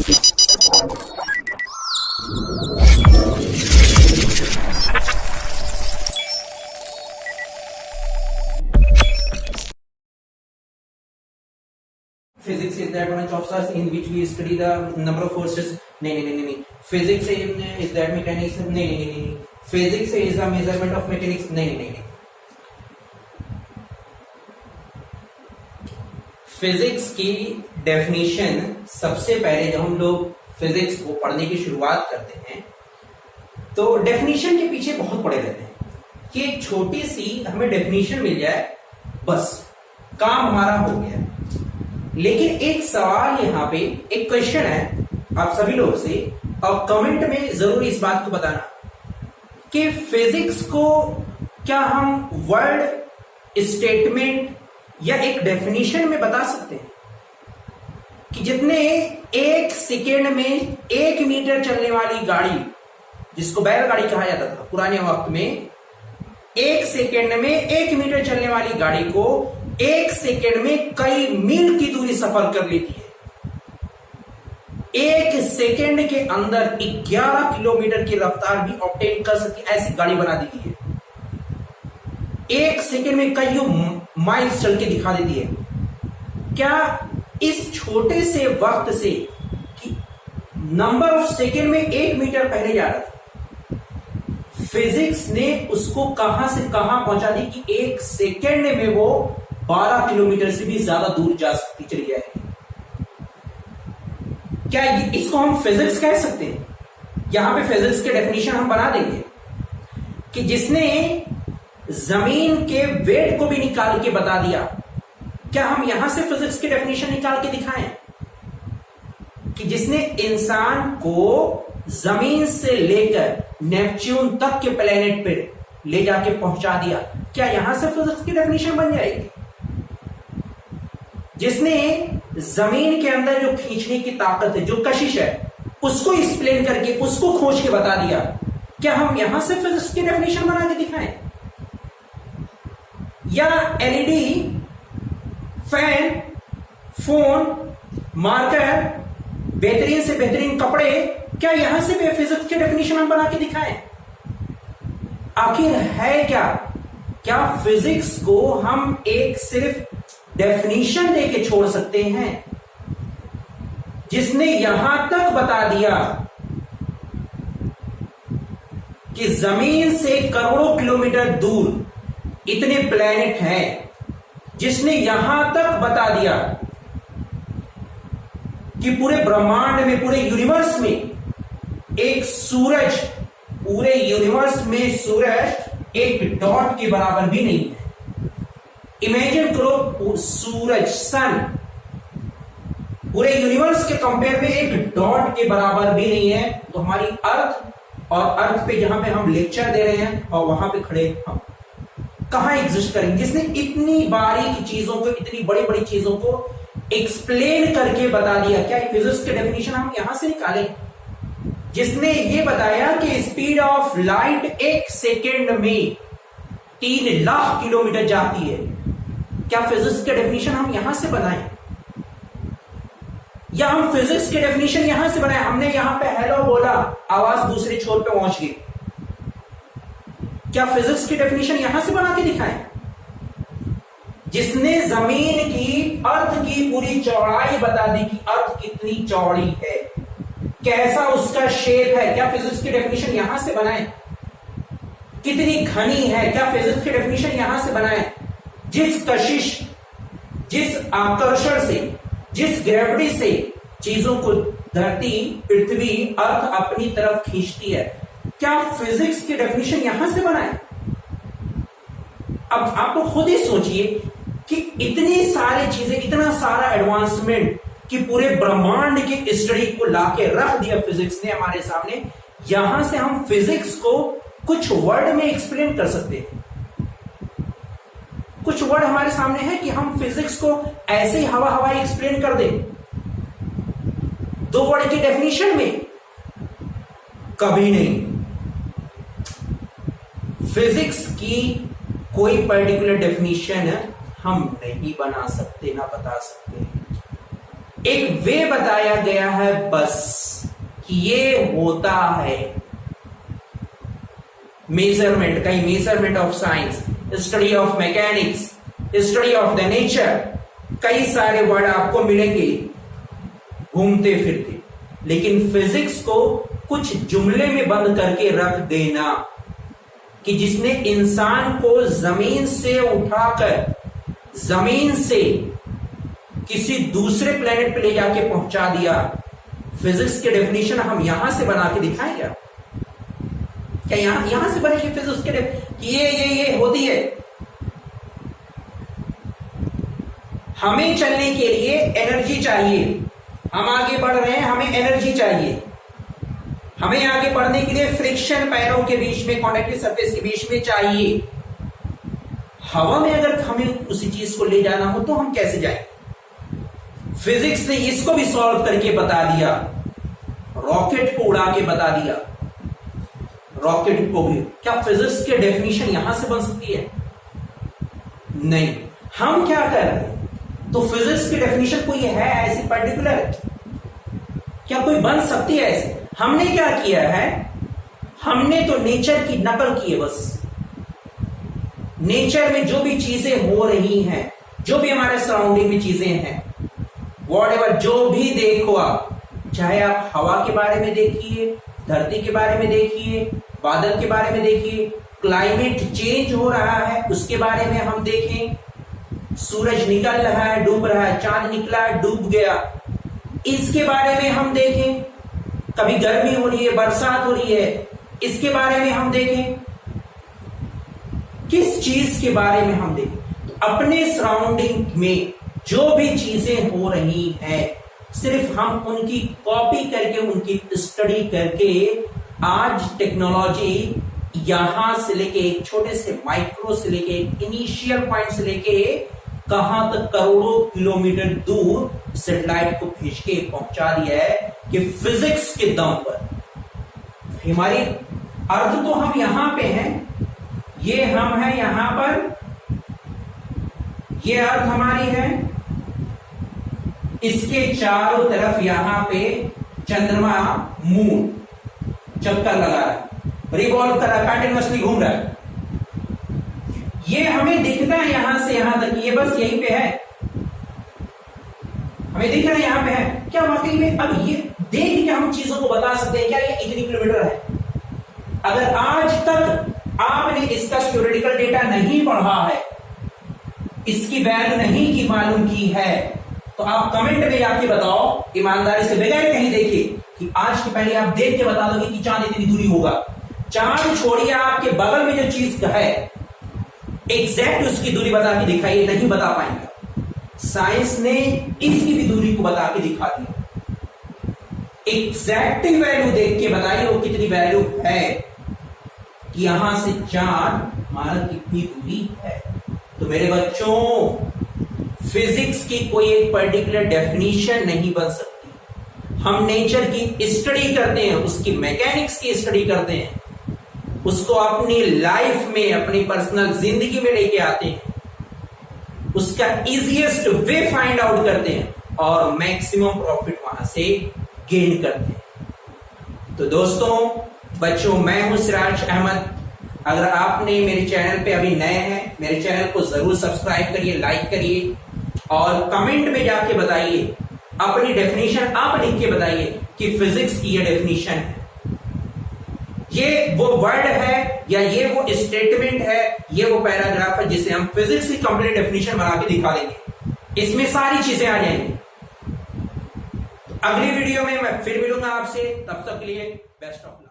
Physics is that branch of science in which we study the number of forces. नहीं. Physics is that mechanics. नहीं. Physics is the measurement of mechanics. नहीं. Physics की definition सबसे पहले जब हम लोग फिजिक्स को पढ़ने की शुरुआत करते हैं तो डेफिनेशन के पीछे बहुत पड़े रहते हैं कि एक छोटी सी हमें डेफिनेशन मिल जाए, बस काम हमारा हो गया। लेकिन एक सवाल यहाँ पे, एक क्वेश्चन है आप सभी लोग से, और कमेंट में जरूर इस बात को बताना कि फिजिक्स को क्या हम वर्ड, स्टेटमेंट या एक डेफिनेशन में बता सकते हैं कि जितने एक सेकेंड में 1 मीटर चलने वाली गाड़ी, जिसको बैलगाड़ी कहा जाता था पुराने वक्त में, 1 सेकेंड में 1 मीटर चलने वाली गाड़ी को 1 सेकेंड में कई मील की दूरी सफर कर लेती है। 1 सेकेंड के अंदर 11 किलोमीटर की रफ्तार भी ऑब्टेन कर सकती, ऐसी गाड़ी बना दी गई है। 1 सेकेंड में कई माइल्स चल के दिखा देती है। क्या इस छोटे से वक्त से कि नंबर ऑफ सेकेंड में 1 मीटर पहले जा रहा था, फिजिक्स ने उसको कहां से कहां पहुंचा दी कि 1 सेकेंड में वो 12 किलोमीटर से भी ज्यादा दूर जा सकती चली जाएगी। क्या इसको हम फिजिक्स कह सकते हैं? यहां पे फिजिक्स के डेफिनेशन हम बना देंगे कि जिसने जमीन के वेट को भी निकाल के बता दिया। क्या हम यहां से फिजिक्स की डेफिनेशन निकाल के दिखाएं कि जिसने इंसान को जमीन से लेकर नेपच्यून तक के प्लेनेट पे ले जाके पहुंचा दिया, क्या यहां से फिजिक्स की डेफिनेशन बन जाएगी? जिसने जमीन के अंदर जो खींचने की ताकत है, जो कशिश है, उसको एक्सप्लेन करके, उसको खोज के बता दिया, क्या हम यहां से फिजिक्स की डेफिनेशन बना के दिखाएं? या एलईडी, फैन, फोन, मार्कर, बेहतरीन से बेहतरीन कपड़े, क्या यहां से भी फिजिक्स की डेफिनेशन हम बना के दिखाएं? आखिर है क्या फिजिक्स को हम एक सिर्फ डेफिनेशन देके छोड़ सकते हैं? जिसने यहां तक बता दिया कि जमीन से करोड़ों किलोमीटर दूर इतने प्लेनेट हैं, जिसने यहां तक बता दिया कि पूरे ब्रह्मांड में, पूरे यूनिवर्स में एक सूरज, पूरे यूनिवर्स में सूरज एक डॉट के बराबर भी नहीं है। इमेजिन करो, सूरज, सन पूरे यूनिवर्स के कंपेयर में एक डॉट के बराबर भी नहीं है, तो हमारी अर्थ, और अर्थ पे जहां पे हम लेक्चर दे रहे हैं और वहां पे खड़े हम कहां एग्जिस्ट करेंगे? जिसने इतनी बारीक चीजों को, इतनी बड़ी बड़ी चीजों को एक्सप्लेन करके बता दिया, क्या फिजिक्स के डेफिनेशन हम यहां से निकालें? जिसने ये बताया कि स्पीड ऑफ लाइट 1 सेकेंड में 3 लाख किलोमीटर जाती है, क्या फिजिक्स के डेफिनेशन हम यहां से बनाएं? या हम फिजिक्स के डेफिनेशन यहां से बनाएं? हमने यहां पे हेलो बोला, आवाज दूसरे छोर पे पहुंच गई, क्या फिजिक्स की डेफिनेशन यहां से बना के दिखाएं? जिसने जमीन की, अर्थ की पूरी चौड़ाई बता दी कि अर्थ कितनी चौड़ी है, कैसा उसका शेप है, क्या फिजिक्स की डेफिनेशन यहां से बनाएं? कितनी घनी है, क्या फिजिक्स की डेफिनेशन यहां से बनाएं? जिस कशिश, जिस आकर्षण से, जिस ग्रेविटी से चीजों को धरती, पृथ्वी, अर्थ अपनी तरफ खींचती है, क्या फिजिक्स की डेफिनेशन यहां से बनाए? अब आप लोग खुद ही सोचिए कि इतनी सारी चीजें, इतना सारा एडवांसमेंट कि पूरे ब्रह्मांड की स्टडी को लाके रख दिया फिजिक्स ने हमारे सामने। यहां से हम फिजिक्स को कुछ वर्ड में एक्सप्लेन कर सकते हैं। कुछ वर्ड हमारे सामने है कि हम फिजिक्स को ऐसे ही हवा हवाई एक्सप्लेन कर दें 2 वर्ड की डेफिनेशन में? कभी नहीं। फिजिक्स की कोई पर्टिकुलर डेफिनेशन हम नहीं बना सकते, ना बता सकते। एक वे बताया गया है बस कि ये होता है। मेजरमेंट, कहीं measurement of science, study of mechanics, study of the nature, कई सारे वर्ड आपको मिलेंगे घूमते फिरते, लेकिन फिजिक्स को कुछ जुमले में बंद करके रख देना कि जिसने इंसान को जमीन से उठाकर जमीन से किसी दूसरे प्लेनेट पे ले जाके पहुंचा दिया। फिजिक्स के डेफिनेशन हम यहां से बना के दिखाएं क्या यहां से बनेगी फिजिक्स के कि ये होती है। हमें चलने के लिए एनर्जी चाहिए, हम आगे बढ़ रहे हैं, हमें एनर्जी चाहिए। हमें आगे बढ़ने के लिए फ्रिक्शन पैरों के बीच में, कॉन्टैक्टिव सरफेस के बीच में चाहिए। हवा में अगर हमें उसी चीज को ले जाना हो तो हम कैसे जाएंगे? फिजिक्स ने इसको भी सॉल्व करके बता दिया, रॉकेट को उड़ा के बता दिया। रॉकेट को भी क्या फिजिक्स के डेफिनेशन यहां से बन सकती है? नहीं। हम क्या कर रहे हैं? तो फिजिक्स की डेफिनेशन कोई है ऐसी पर्टिकुलर, क्या कोई बन सकती है ऐसे? हमने क्या किया है? हमने तो नेचर की नकल की है बस। नेचर में जो भी चीजें हो रही हैं, जो भी हमारे सराउंडिंग में चीजें हैं, व्हाटएवर, जो भी देखो आप, चाहे आप हवा के बारे में देखिए, धरती के बारे में देखिए, बादल के बारे में देखिए, क्लाइमेट चेंज हो रहा है उसके बारे में हम देखें, सूरज निकल रहा है, डूब रहा है, चांद निकला है, डूब गया, इसके बारे में हम देखें, कभी गर्मी हो रही है, बरसात हो रही है, इसके बारे में हम देखें, किस चीज के बारे में हम देखें। तो अपने सराउंडिंग में जो भी चीजें हो रही हैं, सिर्फ हम उनकी कॉपी करके, उनकी स्टडी करके, आज टेक्नोलॉजी यहां से लेके एक छोटे से माइक्रो से लेके इनिशियल पॉइंट से लेके कहां तक करोड़ों किलोमीटर दूर सैटेलाइट को भेज के पहुंचा दिया है कि फिजिक्स के दम पर हमारी अर्थ तो हम यहां पे हैं, ये हम हैं यहां पर, ये अर्थ हमारी है, इसके चारों तरफ यहां पे चंद्रमा मून चक्कर लगा रहा है, रिवॉल्व कर रहा है, कंटिन्यूअसली घूम रहा है। ये हमें दिखता है यहां से यहां तक, ये बस यहीं पे है, हमें दिख रहा है यहां पे है। क्या वाकई में अब ये देख के हम चीजों को बता सकते हैं क्या ये इतनी किलोमीटर है? अगर आज तक आपने इसका थ्योरेटिकल डेटा नहीं पढ़ा है, इसकी वैल्यू नहीं की मालूम की है, तो आप कमेंट में जाके बताओ ईमानदारी से, बगैर कहीं देखे, कि आज के पहले आप देख के बता दोगे कि चांद इतनी दूरी होगा। चांद छोड़िए, आपके बगल में जो चीज है एग्जैक्ट उसकी दूरी बता के दिखाइए, नहीं बता पाएंगे। साइंस ने इसकी भी दूरी को बता के दिखा दिया। एग्जैक्ट वैल्यू देख के बताइए वो कितनी वैल्यू है कि यहां से चांद हमारा कितनी दूरी है। तो मेरे बच्चों, फिजिक्स की कोई एक पर्टिकुलर डेफिनेशन नहीं बन सकती। हम नेचर की स्टडी करते हैं, उसकी मैकेनिक्स की स्टडी करते हैं, उसको अपनी लाइफ में, अपनी पर्सनल जिंदगी में लेके आते हैं, उसका इजीएस्ट वे फाइंड आउट करते हैं और मैक्सिमम प्रॉफिट वहां से गेन करते हैं। तो दोस्तों, बच्चों, मैं हूं सिराज अहमद। अगर आपने मेरे चैनल पे अभी नए हैं, मेरे चैनल को जरूर सब्सक्राइब करिए, लाइक करिए और कमेंट में जाके बताइए, अपनी डेफिनेशन आप लिख के बताइए कि फिजिक्स की ये डेफिनेशन है, ये वो वर्ड है या ये वो स्टेटमेंट है, ये वो पैराग्राफ है जिसे हम फिजिक्स की कंप्लीट डेफिनेशन बना के दिखा देंगे। इसमें सारी चीजें आ जाएंगी। तो अगली वीडियो में मैं फिर मिलूंगा आपसे, तब तक के लिए बेस्ट ऑफ लक।